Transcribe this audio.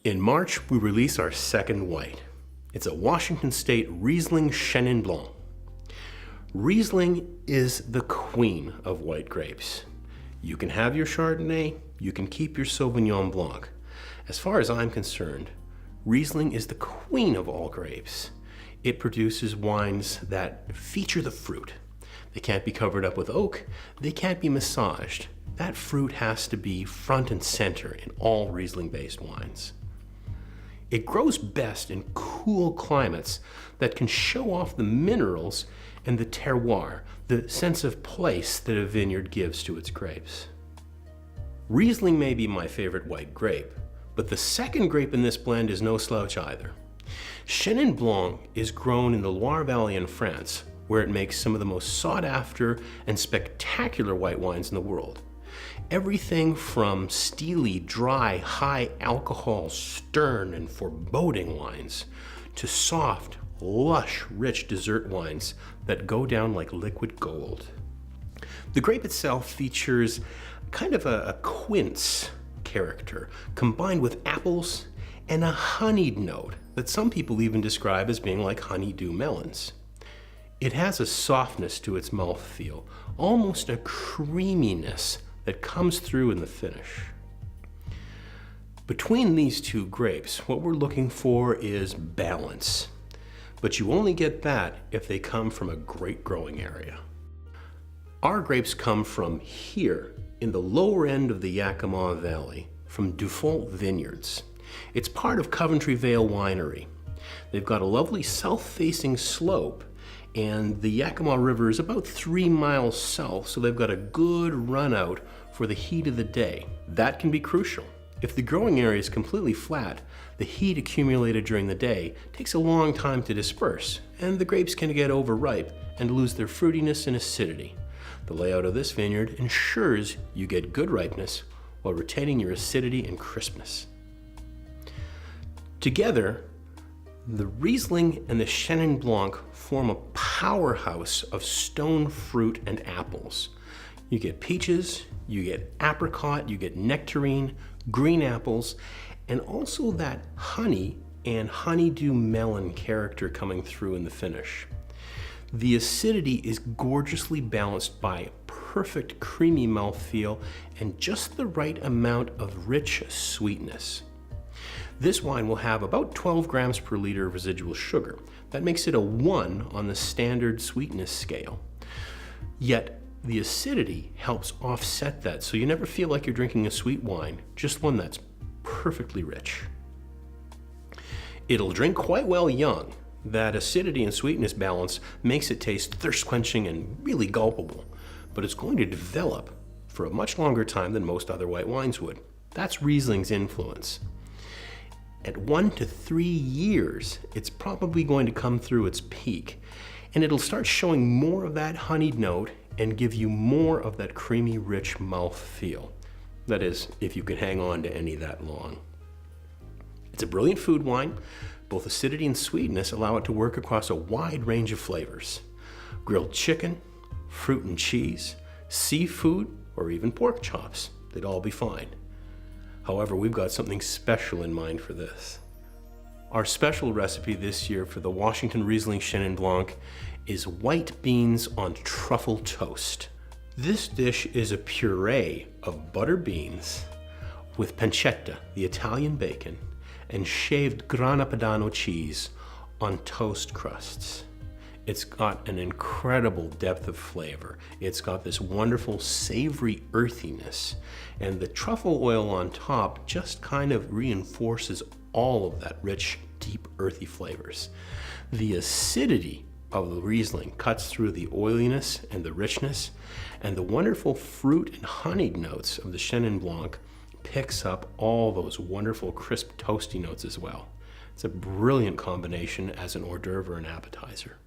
In March, we release our second white. It's a Washington State Riesling Chenin Blanc. Riesling is the queen of white grapes. You can have your Chardonnay, you can keep your Sauvignon Blanc. As far as I'm concerned, Riesling is the queen of all grapes. It produces wines that feature the fruit. They can't be covered up with oak, they can't be massaged. That fruit has to be front and center in all Riesling-based wines. It grows best in cool climates that can show off the minerals and the terroir, the sense of place that a vineyard gives to its grapes. Riesling may be my favorite white grape, but the second grape in this blend is no slouch either. Chenin Blanc is grown in the Loire Valley in France, where it makes some of the most sought after and spectacular white wines in the world. Everything from steely, dry, high alcohol, stern and foreboding wines to soft, lush, rich dessert wines that go down like liquid gold. The grape itself features kind of a quince character combined with apples and a honeyed note that some people even describe as being like honeydew melons. It has a softness to its mouthfeel, almost a creaminess that comes through in the finish. Between these two grapes, what we're looking for is balance. But you only get that if they come from a great growing area. Our grapes come from here, in the lower end of the Yakima Valley, from Dufont Vineyards. It's part of Coventry Vale Winery. They've got a lovely south-facing slope, and the Yakima River is about 3 miles south, so they've got a good run out for the heat of the day. That can be crucial. If the growing area is completely flat, the heat accumulated during the day takes a long time to disperse, and the grapes can get overripe and lose their fruitiness and acidity. The layout of this vineyard ensures you get good ripeness while retaining your acidity and crispness. Together, the Riesling and the Chenin Blanc form a powerhouse of stone fruit and apples. You get peaches, you get apricot, you get nectarine, green apples, and also that honey and honeydew melon character coming through in the finish. The acidity is gorgeously balanced by a perfect creamy mouthfeel and just the right amount of rich sweetness. This wine will have about 12 grams per liter of residual sugar. That makes it a 1 on the standard sweetness scale. Yet the acidity helps offset that, so you never feel like you're drinking a sweet wine, just one that's perfectly rich. It'll drink quite well young. That acidity and sweetness balance makes it taste thirst-quenching and really gulpable, but it's going to develop for a much longer time than most other white wines would. That's Riesling's influence. At 1 to 3 years, it's probably going to come through its peak, and it'll start showing more of that honeyed note and give you more of that creamy, rich mouth feel. That is, if you can hang on to any that long. It's a brilliant food wine. Both acidity and sweetness allow it to work across a wide range of flavors. Grilled chicken, fruit and cheese, seafood, or even pork chops, they'd all be fine. However, we've got something special in mind for this. Our special recipe this year for the Washington Riesling Chenin Blanc is white beans on truffle toast. This dish is a puree of butter beans with pancetta, the Italian bacon, and shaved Grana Padano cheese on toast crusts. It's got an incredible depth of flavor. It's got this wonderful savory earthiness, and the truffle oil on top just kind of reinforces all of that rich, deep, earthy flavors. The acidity of the Riesling cuts through the oiliness and the richness, and the wonderful fruit and honeyed notes of the Chenin Blanc picks up all those wonderful crisp toasty notes as well. It's a brilliant combination as an hors d'oeuvre or an appetizer.